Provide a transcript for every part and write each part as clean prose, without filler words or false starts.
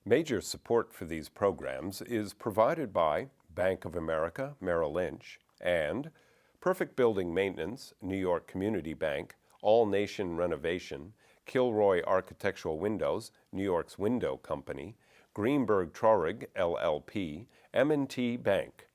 Major support for these programs is provided by Bank of America, Merrill Lynch, and Perfect Building Maintenance, New York Community Bank, All Nation Renovation, Kilroy Architectural Windows, New York's Window Company, Greenberg Traurig, LLP, M&T Bank.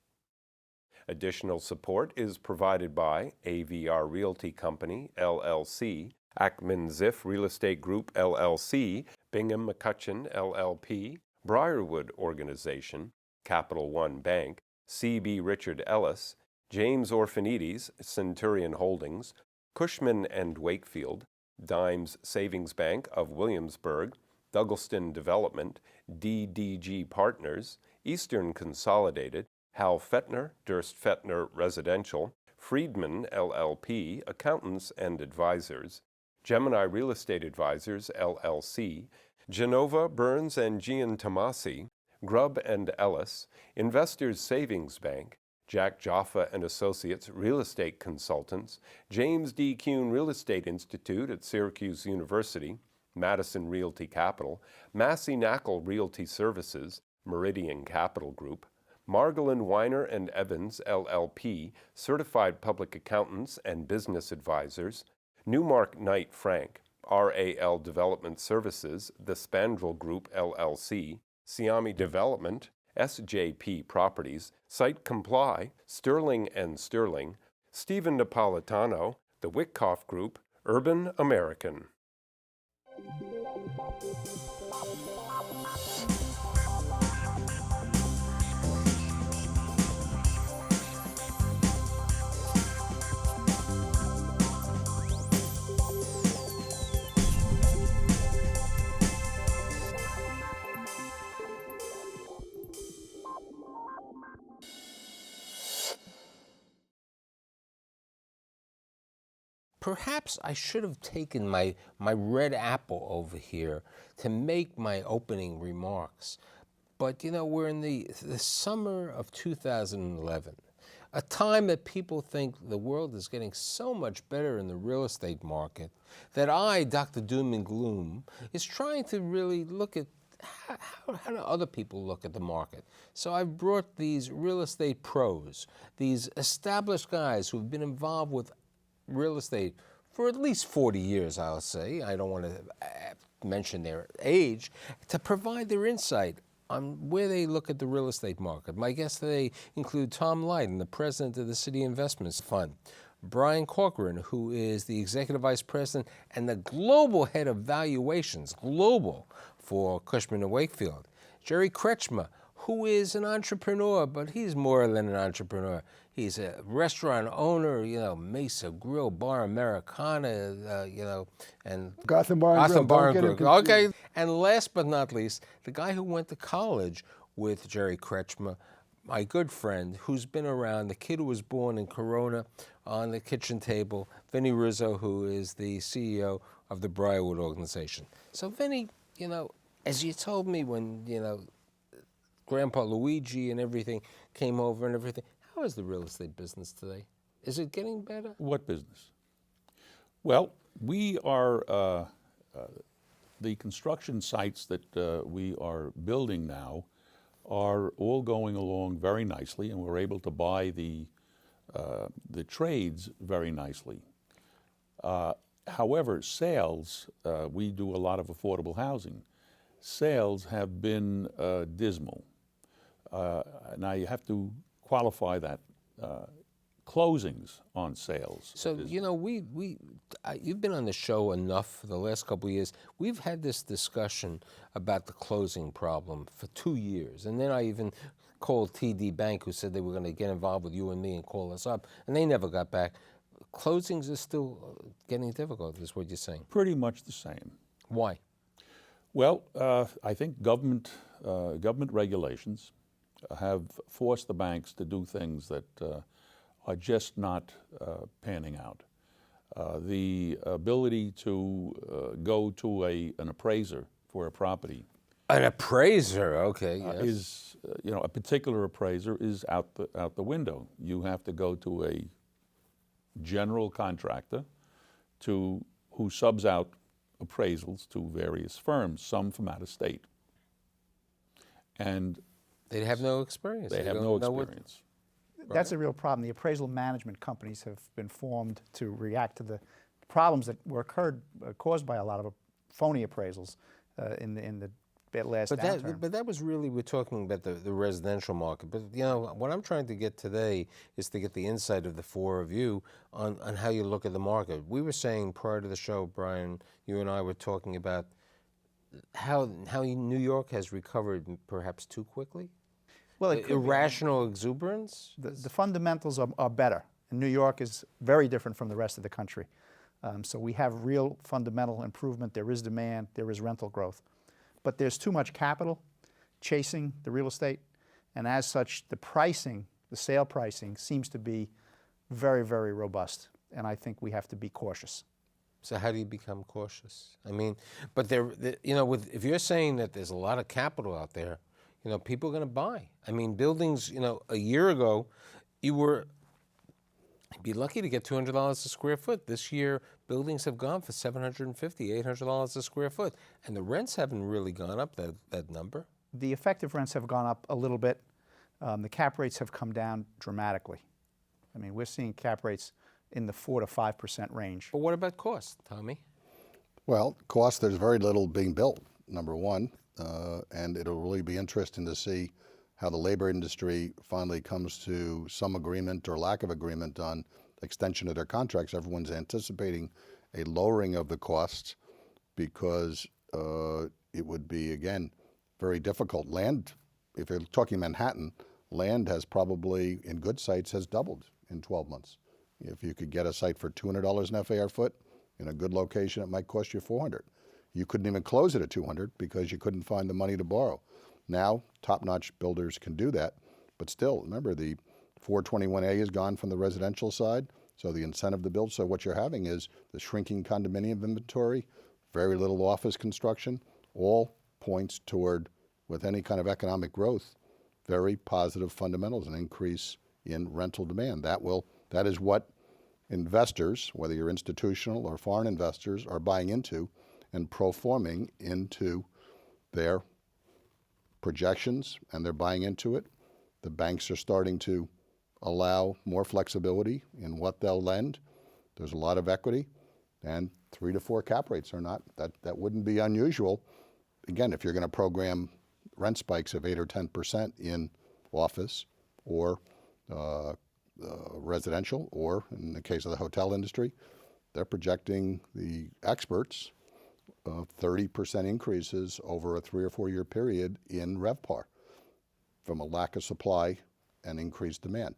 Additional support is provided by AVR Realty Company, LLC, Ackman Ziff Real Estate Group, LLC, Bingham McCutcheon, LLP, Briarwood Organization, Capital One Bank, C.B. Richard Ellis, James Orphanides, Centurion Holdings, Cushman & Wakefield, Dimes Savings Bank of Williamsburg, Douglaston Development, DDG Partners, Eastern Consolidated, Hal Fettner, Durst Fettner Residential, Friedman, LLP, Accountants and Advisors, Gemini Real Estate Advisors, LLC, Genova, Burns and Giantomasi, Grubb and Ellis, Investors Savings Bank, Jack Jaffa and Associates Real Estate Consultants, James D. Kuhn Real Estate Institute at Syracuse University, Madison Realty Capital, Massey Knackle Realty Services, Meridian Capital Group, Margolin Weiner and Evans, LLP, Certified Public Accountants and Business Advisors, Newmark Knight Frank, RAL Development Services, The Spandrel Group, LLC, Siami Development, SJP Properties, Site Comply, Sterling and Sterling, Stephen Napolitano, The Wickoff Group, Urban American. Perhaps I should have taken my red apple over here to make my opening remarks. But, we're in the summer of 2011, a time that people think the world is getting so much better in the real estate market that I, Dr. Doom and Gloom, is trying to really look at how do other people look at the market. So I've brought these real estate pros, these established guys who've been involved with real estate for at least 40 years, I'll say. I don't want to mention their age, to provide their insight on where they look at the real estate market. My guests today include Tom Lydon, the president of the City Investments Fund, Brian Corcoran, who is the executive vice president and the global head of valuations, global, for Cushman & Wakefield, Jerry Kretschmer, who is an entrepreneur, but he's more than an entrepreneur. He's a restaurant owner, Mesa Grill, Bar Americana, and Gotham Bar and Grill. Okay. And last but not least, the guy who went to college with Jerry Kretschmer, my good friend, who's been around, the kid who was born in Corona on the kitchen table, Vinny Rizzo, who is the CEO of the Briarwood Organization. So Vinny, as you told me when, Grandpa Luigi and everything came over and everything, how is the real estate business today? Is it getting better? What business? Well, we are, the construction sites that we are building now are all going along very nicely, and we're able to buy the trades very nicely. However, sales, we do a lot of affordable housing. Sales have been dismal. Now you have to qualify that. Closings on sales. So, you've been on the show enough for the last couple of years. We've had this discussion about the closing problem for 2 years. And then I even called TD Bank, who said they were going to get involved with you and me and call us up. And they never got back. Closings is still getting difficult, is what you're saying. Pretty much the same. Why? Well, I think government regulations have forced the banks to do things that are just not panning out. The ability to go to an appraiser for a property. An appraiser, okay, yes. Is, a particular appraiser is out the window. You have to go to a general contractor who subs out appraisals to various firms, some from out of state. and They have no experience. they have don't no know what- experience. That's a real problem. The appraisal management companies have been formed to react to the problems that were caused by a lot of phony appraisals in the last downturn. But that was really, we're talking about the residential market. But you know, what I'm trying to get today is to get the insight of the four of you on how you look at the market. We were saying prior to the show, Brian, you and I were talking about how New York has recovered perhaps too quickly. Well, it could be. Irrational exuberance. The fundamentals are better. And New York is very different from the rest of the country. So we have real fundamental improvement. There is demand. There is rental growth. But there's too much capital chasing the real estate. And as such, the pricing, the sale pricing, seems to be very, very robust. And I think we have to be cautious. So how do you become cautious? I mean, but you know, if you're saying that there's a lot of capital out there, you know, people are going to buy. I mean, buildings, you know, a year ago, you'd be lucky to get $200 a square foot. This year, buildings have gone for $750, $800 a square foot. And the rents haven't really gone up that number. The effective rents have gone up a little bit. The cap rates have come down dramatically. I mean, we're seeing cap rates in the 4 to 5% range. But what about cost, Tommy? Well, cost, there's very little being built, number one. And it'll really be interesting to see how the labor industry finally comes to some agreement or lack of agreement on extension of their contracts. Everyone's anticipating a lowering of the costs because it would be, again, very difficult. Land, if you're talking Manhattan, land has probably, in good sites, has doubled in 12 months. If you could get a site for $200 an FAR foot in a good location, it might cost you $400. You couldn't even close it at $200 because you couldn't find the money to borrow. Now, top-notch builders can do that, but still, remember, the 421A is gone from the residential side, so the incentive to build. So what you're having is the shrinking condominium inventory, very little office construction, all points toward, with any kind of economic growth, very positive fundamentals, an increase in rental demand. That is what investors, whether you're institutional or foreign investors, are buying into and pro-forming into their projections, and they're buying into it. The banks are starting to allow more flexibility in what they'll lend. There's a lot of equity, and 3 to 4 cap rates are not, that wouldn't be unusual. Again, if you're going to program rent spikes of 8 or 10% in office or residential, or in the case of the hotel industry, they're projecting, the experts, 30% increases over a 3 or 4 year period in RevPAR from a lack of supply and increased demand.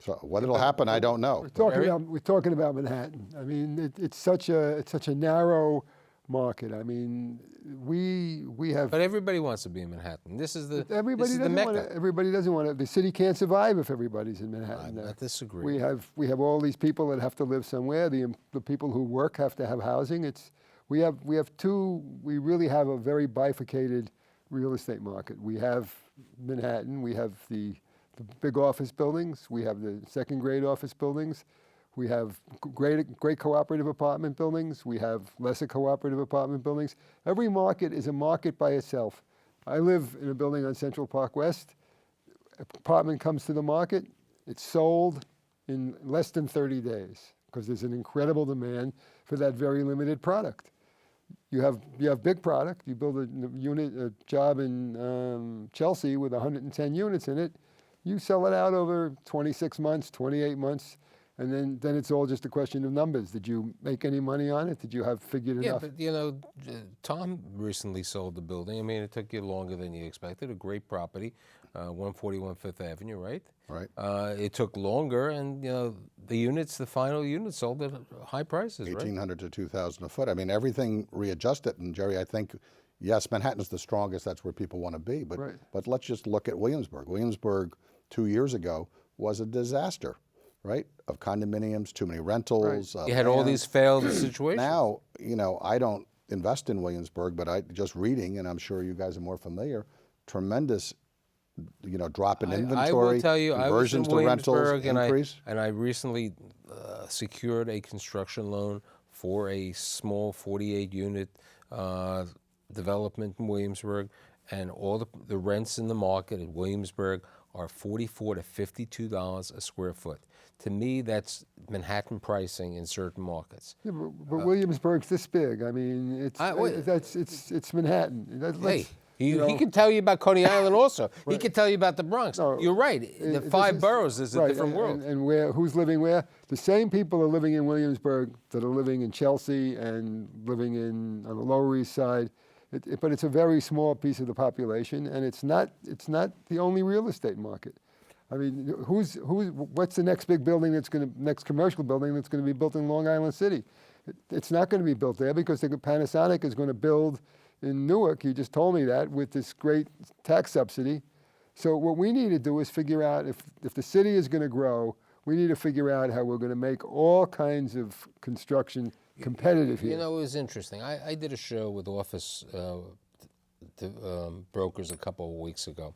So what'll happen, I don't know. We're talking about Manhattan. I mean, it's such a narrow market. I mean, we have. But everybody wants to be in Manhattan. This is the Mecca. Everybody doesn't want to. The city can't survive if everybody's in Manhattan. I disagree. We have all these people that have to live somewhere. The people who work have to have housing. We really have a very bifurcated real estate market. We have Manhattan. We have the big office buildings. We have the second-grade office buildings. We have great cooperative apartment buildings. We have lesser cooperative apartment buildings. Every market is a market by itself. I live in a building on Central Park West. Apartment comes to the market. It's sold in less than 30 days because there's an incredible demand for that very limited product. You have big product. You build a job in Chelsea with 110 units in it. You sell it out over 26 months, 28 months. And then it's all just a question of numbers. Did you make any money on it? Did you have figured enough? Yeah, but you know, Tom recently sold the building. I mean, it took you longer than you expected. A great property, 141 Fifth Avenue, right? Right. It took longer, and you know, the final units sold at high prices, right? $1,800 to $2,000 a foot. I mean, everything readjusted. And Jerry, I think, yes, Manhattan's the strongest. That's where people want to be. But right. But let's just look at Williamsburg. Williamsburg 2 years ago was a disaster. Right, of condominiums, too many rentals. Right. You had all these failed situations. Now, you know, I don't invest in Williamsburg, but I just reading, and I'm sure you guys are more familiar. Tremendous, you know, drop in inventory. I will tell you, conversions I was in to rentals Williamsburg, increase. And I recently secured a construction loan for a small 48-unit development in Williamsburg, and all the rents in the market in Williamsburg are $44 to $52 a square foot. To me, that's Manhattan pricing in certain markets. Yeah, but Williamsburg's this big. I mean, it's Manhattan. Hey, he can tell you about Coney Island also. He can tell you about the Bronx. No, You're right. The five boroughs is a different world. And who's living where? The same people are living in Williamsburg that are living in Chelsea and living on the Lower East Side. But it's a very small piece of the population, and it's not the only real estate market. I mean, what's the next big building next commercial building that's going to be built in Long Island City? It's not going to be built there because Panasonic is going to build in Newark. You just told me that with this great tax subsidy. So what we need to do is figure out if the city is going to grow, we need to figure out how we're going to make all kinds of construction competitive here. You know, it was interesting. I did a show with office brokers a couple of weeks ago,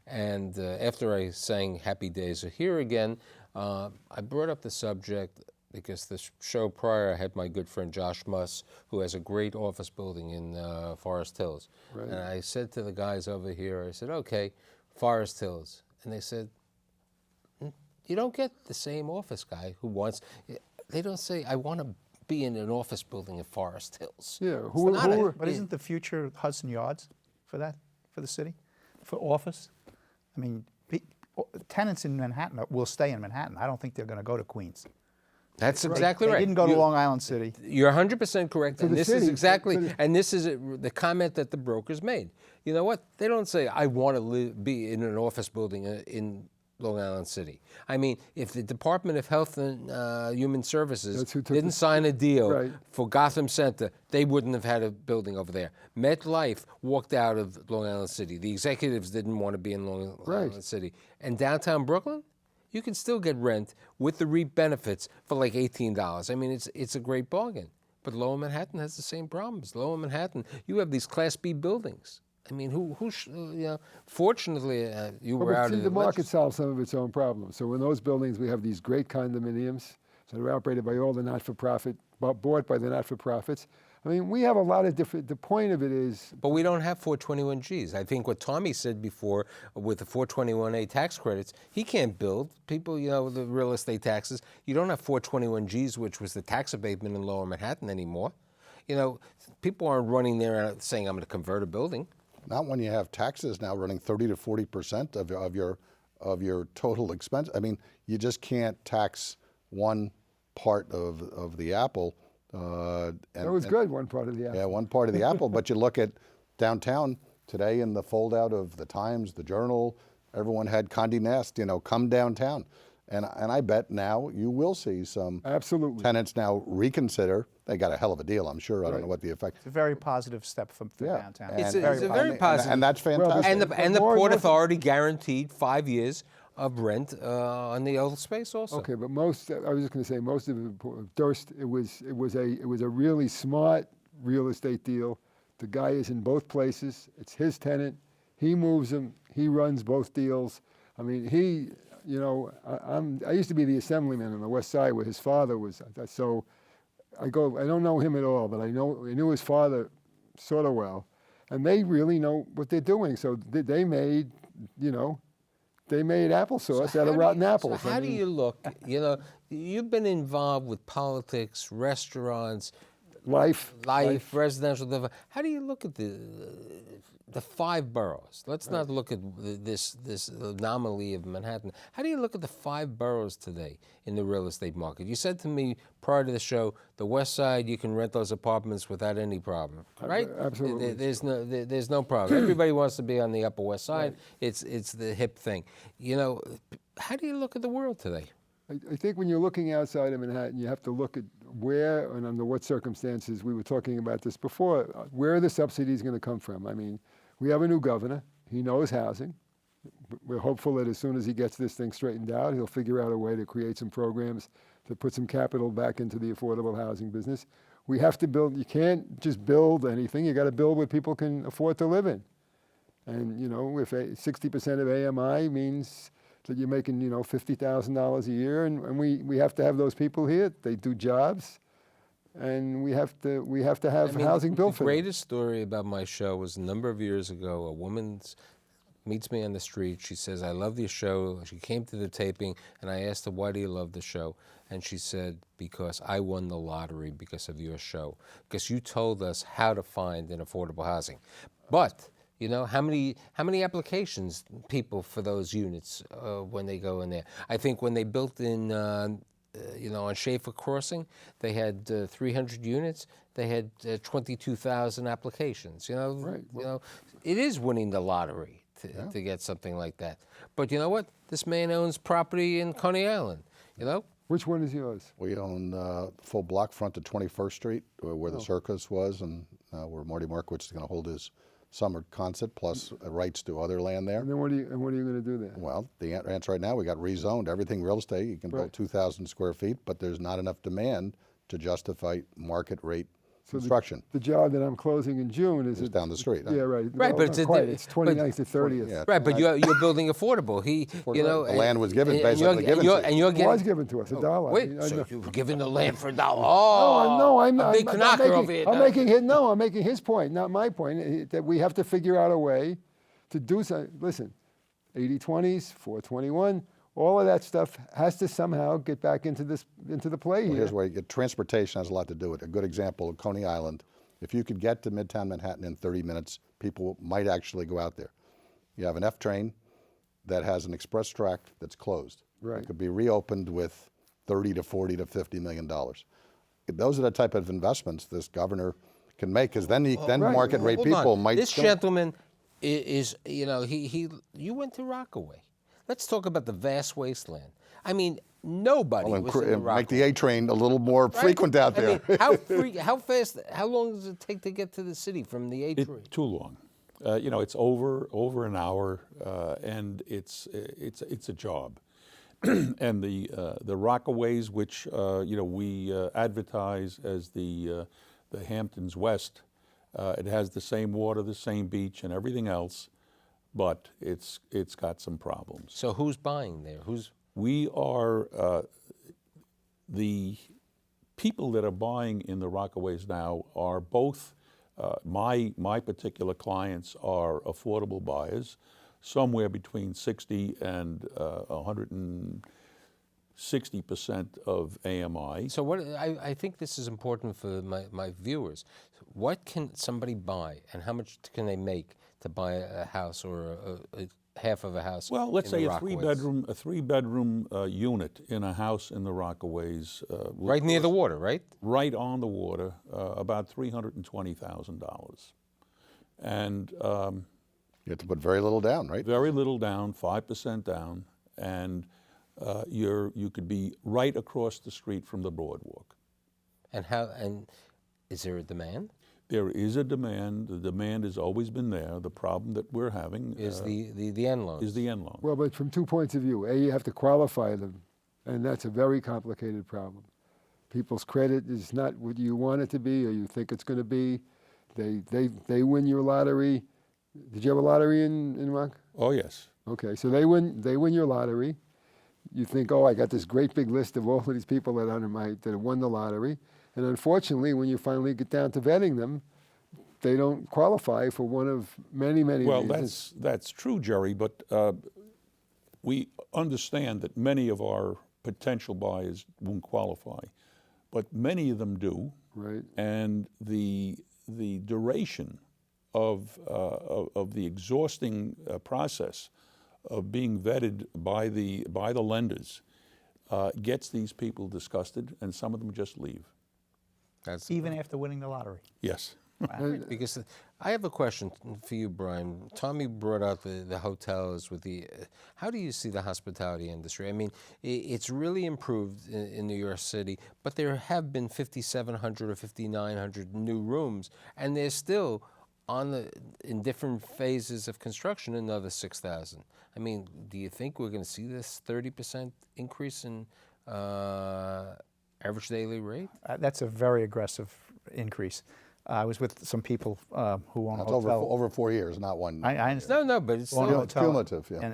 and after I sang Happy Days Are Here Again, I brought up the subject because the show prior I had my good friend Josh Muss, who has a great office building in Forest Hills. Right. And I said to the guys over here, I said, okay, Forest Hills. And they said, you don't get the same office guy who wants, they don't say, I want to be in an office building in Forest Hills. Yeah, But isn't the future Hudson Yards for the city, for office? I mean, tenants in Manhattan will stay in Manhattan. I don't think they're going to go to Queens. That's exactly right. They didn't go to Long Island City. You're 100% correct, and this is exactly, and this is the comment that the brokers made. You know what? They don't say, I want to be in an office building in Long Island City. I mean, if the Department of Health and Human Services didn't sign a deal for Gotham Center, they wouldn't have had a building over there. MetLife walked out of Long Island City. The executives didn't want to be in Long Island City. And downtown Brooklyn, you can still get rent with the REIT benefits for like $18. I mean, it's a great bargain. But Lower Manhattan has the same problems. Lower Manhattan, you have these Class B buildings. I mean, fortunately, you were out in the market solves some of its own problems. So in those buildings, we have these great condominiums that are operated by all the not-for-profit, bought by the not-for-profits. I mean, we have a lot of different, the point of it is... But we don't have 421Gs. I think what Tommy said before with the 421A tax credits, he can't build. People, the real estate taxes, you don't have 421Gs, which was the tax abatement in Lower Manhattan anymore. People aren't running there and saying, I'm going to convert a building. Not when you have taxes now running 30 to 40% of your total expense. I mean, you just can't tax one part of the apple. That was good, one part of the apple. Yeah, one part of the apple. But you look at downtown today in the fold out of the Times, the Journal, everyone had Condé Nast, come downtown. And I bet now you will see some tenants now reconsider. They got a hell of a deal, I'm sure. I don't know what the effect. It's a very positive step for downtown. It's a very positive. And that's fantastic. And the Port Authority guaranteed 5 years of rent on the old space also. Okay, but I was just going to say, most of it, Durst, it was a really smart real estate deal. The guy is in both places. It's his tenant. He moves them. He runs both deals. I mean, I used to be the assemblyman on the West Side where his father was. So I don't know him at all, but I knew his father sort of well, and they really know what they're doing. So they made applesauce out of rotten apples. So how do you look? You've been involved with politics, restaurants, life, residential development. How do you look at the five boroughs? Let's not look at this anomaly of Manhattan. How do you look at the five boroughs today in the real estate market? You said to me prior to the show, the West Side, you can rent those apartments without any problem, right? Absolutely. There's no problem. Everybody wants to be on the Upper West Side. Right. It's the hip thing. How do you look at the world today? I think when you're looking outside of Manhattan, you have to look at where and under what circumstances. We were talking about this before. Where are the subsidies going to come from? I mean, we have a new governor. He knows housing. We're hopeful that as soon as he gets this thing straightened out, he'll figure out a way to create some programs to put some capital back into the affordable housing business. We have to build. You can't just build anything. You got to build what people can afford to live in. And if 60% of AMI means that you're making, $50,000 a year, and we have to have those people here. They do jobs. and we have to have housing built for The them. greatest story about my show was a number of years ago. A woman meets me on the street. She says, "I love your show." She came to the taping, and I asked her, "Why do you love the show?" And she said, "Because I won the lottery because of your show. Because you told us how to find an affordable housing." But you know, how many applications people for those units when they go in there? I think when they built in, on Schaefer Crossing, they had 300 units. They had 22,000 applications. Right. It is winning the lottery to get something like that. But you know what? This man owns property in Coney Island. Which one is yours? We own the full block front to 21st Street, where the Circus was, and where Marty Markowitz is going to hold his summer concert, plus rights to other land there. And then what are you going to do there? Well, the answer right now, we got rezoned everything real estate. You can build 2,000 square feet, but there's not enough demand to justify market rate construction. The job that I'm closing in June is It's down the street. Yeah, right. Right, Well, but not it's quite. It's 29th to 30th. Yeah. Right, but you're building affordable. The land was given, basically given to you. And you're It getting, was given to us, $1. wait, I so know. you were giving the land for $1? No, Oh, I'm a big knocker over here. I'm making his point, not my point, that we have to figure out a way to do something. Listen, 80/20s, 421, all of that stuff has to somehow get back into the play Well, here. here's where transportation has a lot to do with it. A good example, Coney Island. If you could get to Midtown Manhattan in 30 minutes, people might actually go out there. You have an F train that has an express track that's closed. Right. It could be reopened with 30 to 40 to 50 million dollars. Those are the type of investments this governor can make, because then market rate Hold on. people might. This gentleman is, you went to Rockaway. Let's talk about the vast wasteland. I mean, nobody was in the Rockaway. Make the A train a little more frequent out there. I mean, how fast? How long does it take to get to the city from the A train? Too long. It's over an hour, and it's a job. And the Rockaways, which we advertise as the Hamptons West, it has the same water, the same beach, and everything else, but it's got some problems. So who's buying there? We are the people that are buying in the Rockaways now are both. My particular clients are affordable buyers, somewhere between 60 and 160% of AMI. So what I think this is important for my viewers. What can somebody buy, and how much can they make to buy a house or a half of a house? Well, let's in say the a three-bedroom unit in a house in the Rockaways. Right near the water, right? Right on the water, about $320,000. And You have to put very little down, right? very little down, 5% down, and you could be right across the street from the boardwalk. And is there a demand? There is a demand. The demand has always been there. The problem that we're having Is the end loans? is the end loan. Well, but from 2 points of view. A, you have to qualify them, and that's a very complicated problem. People's credit is not what you want it to be or you think it's going to be. They win your lottery. Did you have a lottery in Rock? Oh, yes. Okay, so they win your lottery. You think, oh, I got this great big list of all of these people that have won the lottery. And unfortunately, when you finally get down to vetting them, they don't qualify for one of many Well, reasons. that's true, Jerry, but we understand that many of our potential buyers won't qualify, but many of them do. Right. And the duration of the exhausting process of being vetted by the lenders gets these people disgusted, and some of them just leave. Even after winning the lottery. Yes. Because I have a question for you, Brian. Tommy brought out the hotels with the. How do you see the hospitality industry? I mean, it's really improved in New York City, but there have been 5,700 or 5,900 new rooms, and there's still in different phases of construction another 6,000. I mean, do you think we're going to see this 30% increase in average daily rate? That's a very aggressive increase. I was with some people who own a It's hotel. over 4 years, not one. I understand. No, but it's Own a still hotel cumulative, yeah.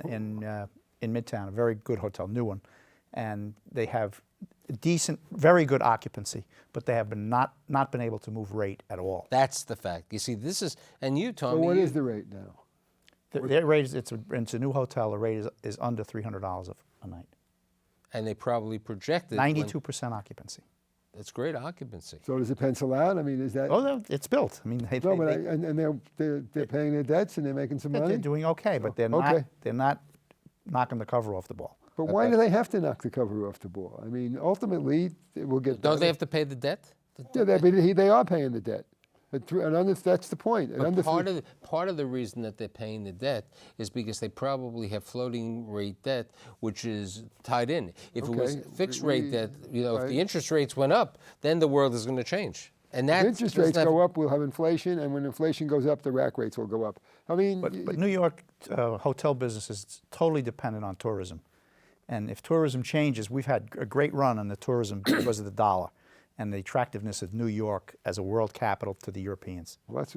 in Midtown, a very good hotel, new one, and they have decent, very good occupancy, but they have been not been able to move rate at all. That's the fact. You see, this is, and you, Tommy. So what you- is the rate now? Their rate is, it's a new hotel, the rate is under $300 a night. And they probably projected. 92% occupancy. It's great occupancy. So does it pencil out? I mean, is that? Oh, no, it's built. I mean, No, but and they're paying their debts and they're making some money. they're doing okay, but they're Okay. not knocking the cover off the ball. But why do they have to knock the cover off the ball? I mean, ultimately, it will get. Don't better. they have to pay the debt? Yeah, they are paying the debt. That's the point. But part of the reason that they're paying the debt is because they probably have floating rate debt, which is tied in. If it was Okay, fixed rate debt, you know, if right. the interest rates went up, then the world is going to change. And that If interest rates go up, we'll have inflation, and when inflation goes up, the rack rates will go up. I mean, But New York hotel business is totally dependent on tourism. And if tourism changes, we've had a great run on the tourism because of the dollar and the attractiveness of New York as a world capital to the Europeans. well, that's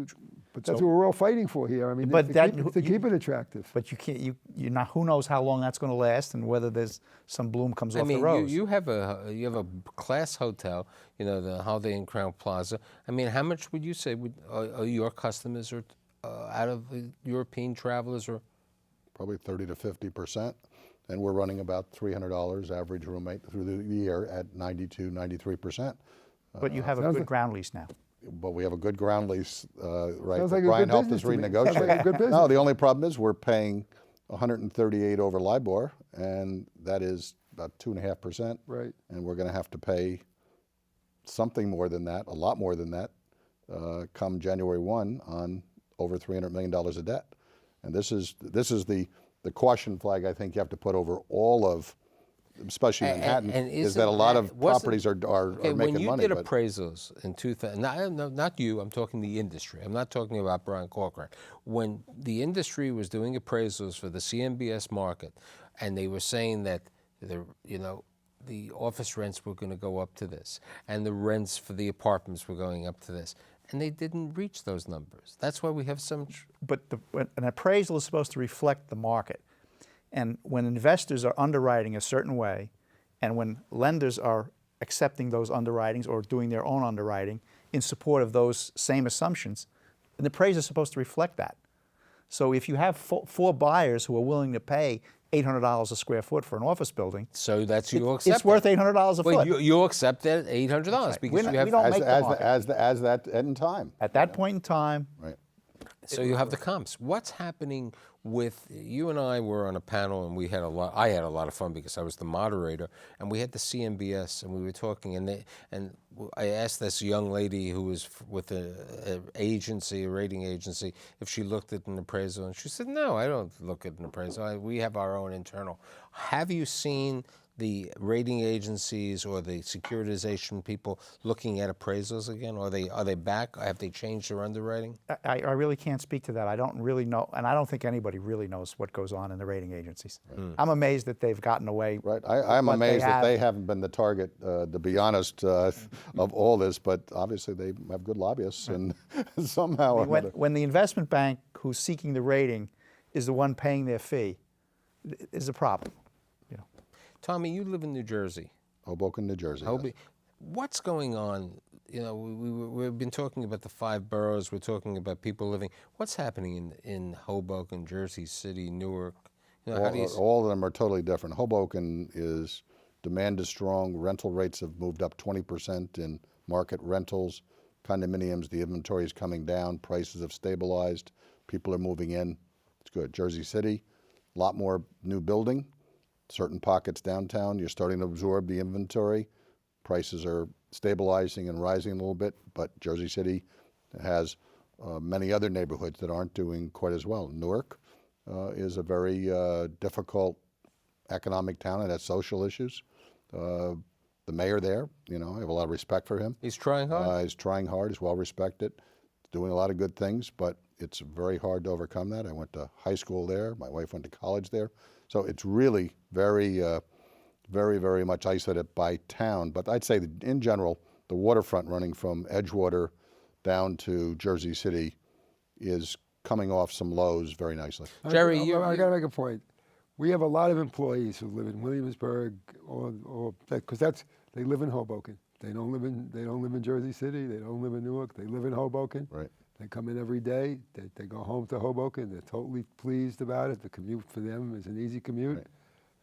what we're all fighting for here. I mean, But to keep it attractive. But you can't. You're not. Who knows how long that's going to last, and whether there's some bloom comes I off mean, the rose. you have a class hotel, you know, the Holiday Inn Crown Plaza. I mean, how much would you say are your customers or out of the European travelers or? Probably 30 to 50%. And we're running about $300 average room rate through the year at 92, 93%. But you have a good ground lease now. But we have a good ground lease, right? Sounds that like a Brian good helped us business to me. renegotiate. Sounds like a good No, business. the only problem is we're paying 138 over LIBOR, and that is about 2.5%. Right. And we're going to have to pay something more than that, a lot more than that, come January 1 on over $300 million of debt. And this is the caution flag I think you have to put over all of, especially Manhattan, is that a lot of properties are making when you money. did appraisals in 2000, not you, I'm talking the industry. I'm not talking about Brian Corcoran. When the industry was doing appraisals for the CMBS market, and they were saying that the office rents were going to go up to this, and the rents for the apartments were going up to this, and they didn't reach those numbers. That's why we have some. But an appraisal is supposed to reflect the market. And when investors are underwriting a certain way, and when lenders are accepting those underwritings or doing their own underwriting in support of those same assumptions, an appraiser is supposed to reflect that. So if you have four buyers who are willing to pay $800 a square foot for an office building, So that's you accept. it's worth $800 a Well, foot. you accept that $800 because you have. we don't make the market. as that in time. At that point in time, Right. So you have the comps. What's happening with you and I were on a panel and we had I had a lot of fun because I was the moderator and we had the CMBS and we were talking and I asked this young lady who was with a rating agency, if she looked at an appraisal and she said, "No, I don't look at an appraisal. We have our own internal." Have you seen the rating agencies or the securitization people looking at appraisals again? Are they back? Have they changed their underwriting? I really can't speak to that. I don't really know, and I don't think anybody really knows what goes on in the rating agencies. I'm amazed that they've gotten away. Right. I'm what they amazed that have. they haven't been the target, to be honest, of all this. But obviously they have good lobbyists, and somehow or another. When the investment bank who's seeking the rating is the one paying their fee, is a problem. Tommy, you live in New Jersey. Hoboken, New Jersey. Yes. What's going on? You know, we've been talking about the 5 boroughs. We're talking about people living. What's happening in Hoboken, Jersey City, Newark? You know, all of them are totally different. Hoboken demand is strong. Rental rates have moved up 20% in market rentals. Condominiums, the inventory is coming down. Prices have stabilized. People are moving in. It's good. Jersey City, a lot more new building. Certain pockets downtown, you're starting to absorb the inventory. Prices are stabilizing and rising a little bit, but Jersey City has many other neighborhoods that aren't doing quite as well. Newark is a very difficult economic town. It has social issues. The mayor there, I have a lot of respect for him. He's trying hard? He's trying hard. He's well respected. He's doing a lot of good things, but it's very hard to overcome that. I went to high school there. My wife went to college there. So it's really very, very, very much isolated by town. But I'd say that in general, the waterfront running from Edgewater down to Jersey City is coming off some lows very nicely. Jerry, I got to make a point. We have a lot of employees who live in Williamsburg, or because they live in Hoboken. They don't live in Jersey City. They don't live in Newark. They live in Hoboken. Right. They come in every day. They go home to Hoboken. They're totally pleased about it. The commute for them is an easy commute. Right.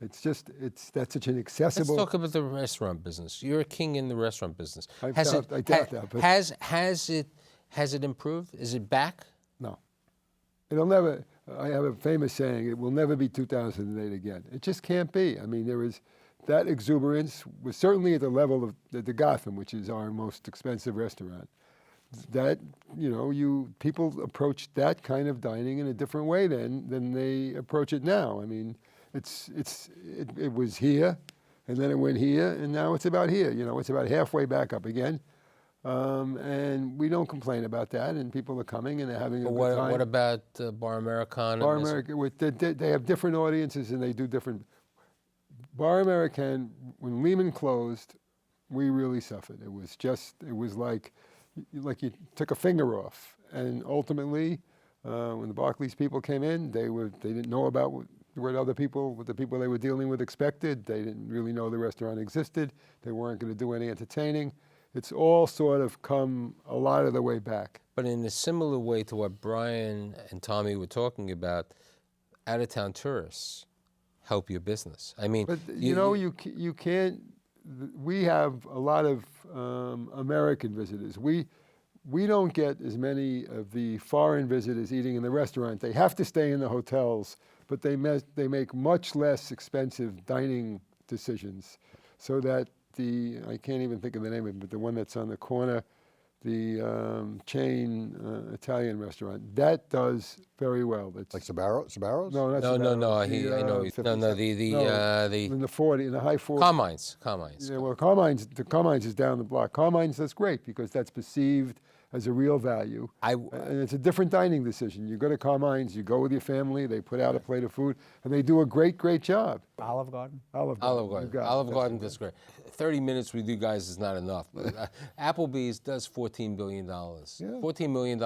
That's such an accessible. Let's talk about the restaurant business. You're a king in the restaurant business. I doubt that, but- Has it improved? Is it back? No. It'll never, I have a famous saying, it will never be 2008 again. It just can't be. I mean, that exuberance was certainly at the level of the Gotham, which is our most expensive restaurant. That, people approach that kind of dining in a different way than they approach it now. I mean, it was here, and then it went here, and now it's about here. It's about halfway back up again. And we don't complain about that, and people are coming and they're having a good time. What about Bar American? Bar American, they have different audiences and they do different. Bar American, when Lehman closed, we really suffered. It was like you took a finger off. And ultimately, when the Barclays people came in, they didn't know about what the people they were dealing with expected. They didn't really know the restaurant existed. They weren't going to do any entertaining. It's all sort of come a lot of the way back. But in a similar way to what Brian and Tommy were talking about, out-of-town tourists help your business. I mean, but you can't. We have a lot of American visitors. We don't get as many of the foreign visitors eating in the restaurant. They have to stay in the hotels, but they make much less expensive dining decisions, so that I can't even think of the name of it, but the one that's on the corner, the chain Italian restaurant, that does very well. It's Like Sbarro's? No, that's no. The, I know. in the high 40s. Carmine's. Yeah, well, Carmine's is down the block. Carmine's, that's great because that's perceived as a real value. And it's a different dining decision. You go to Carmine's, you go with your family, they put out a plate of food, and they do a great, great job. Olive Garden? Olive Garden does great. 30 minutes with you guys is not enough. But, Applebee's does $14 billion. $14 million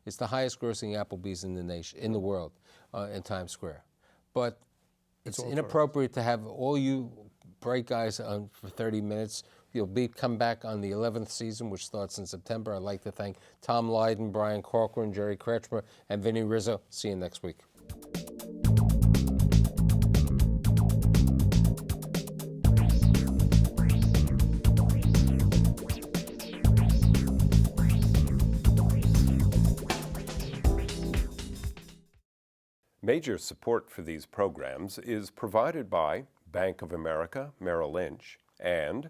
is the highest grossing Applebee's in the world, in Times Square. But it's inappropriate to have all you bright guys on for 30 minutes. You'll come back on the 11th season, which starts in September. I'd like to thank Tom Lydon, Brian Corcoran, Jerry Kretschmer, and Vinny Rizzo. See you next week. Major support for these programs is provided by Bank of America, Merrill Lynch, and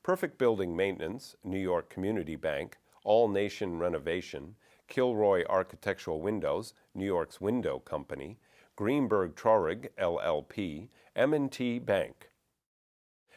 Perfect Building Maintenance, New York Community Bank, All Nation Renovation, Kilroy Architectural Windows, New York's Window Company, Greenberg Traurig, LLP, M&T Bank.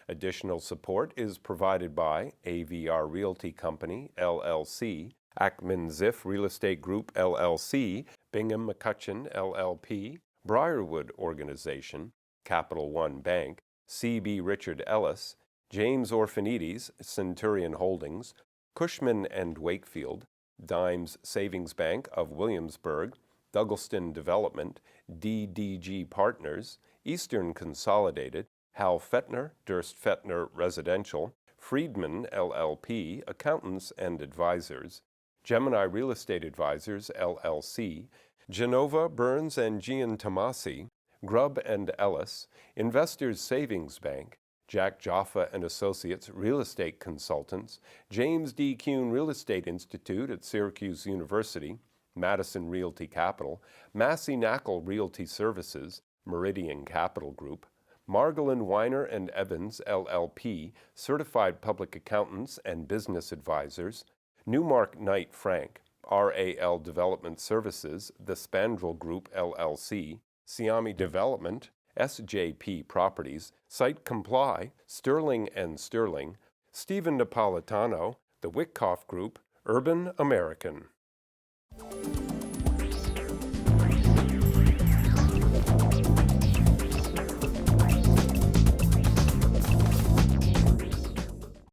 Additional support is provided by AVR Realty Company, LLC, Ackman Ziff Real Estate Group, LLC, Bingham McCutcheon, LLP, Briarwood Organization, Capital One Bank, C.B. Richard Ellis, James Orphanides, Centurion Holdings, Cushman & Wakefield, Dimes Savings Bank of Williamsburg, Douglaston Development, DDG Partners, Eastern Consolidated, Hal Fettner, Durst Fettner Residential, Friedman LLP, Accountants and Advisors, Gemini Real Estate Advisors, LLC, Genova, Burns and Giantomasi, Grubb and Ellis, Investors Savings Bank, Jack Jaffa and Associates Real Estate Consultants, James D. Kuhn Real Estate Institute at Syracuse University, Madison Realty Capital, Massey Knackle Realty Services, Meridian Capital Group, Margolin Weiner and Evans, LLP, Certified Public Accountants and Business Advisors, Newmark Knight Frank, RAL Development Services, The Spandrel Group, LLC, Siami Development, SJP Properties, Site Comply, Sterling & Sterling, Stephen Napolitano, The Wickoff Group, Urban American.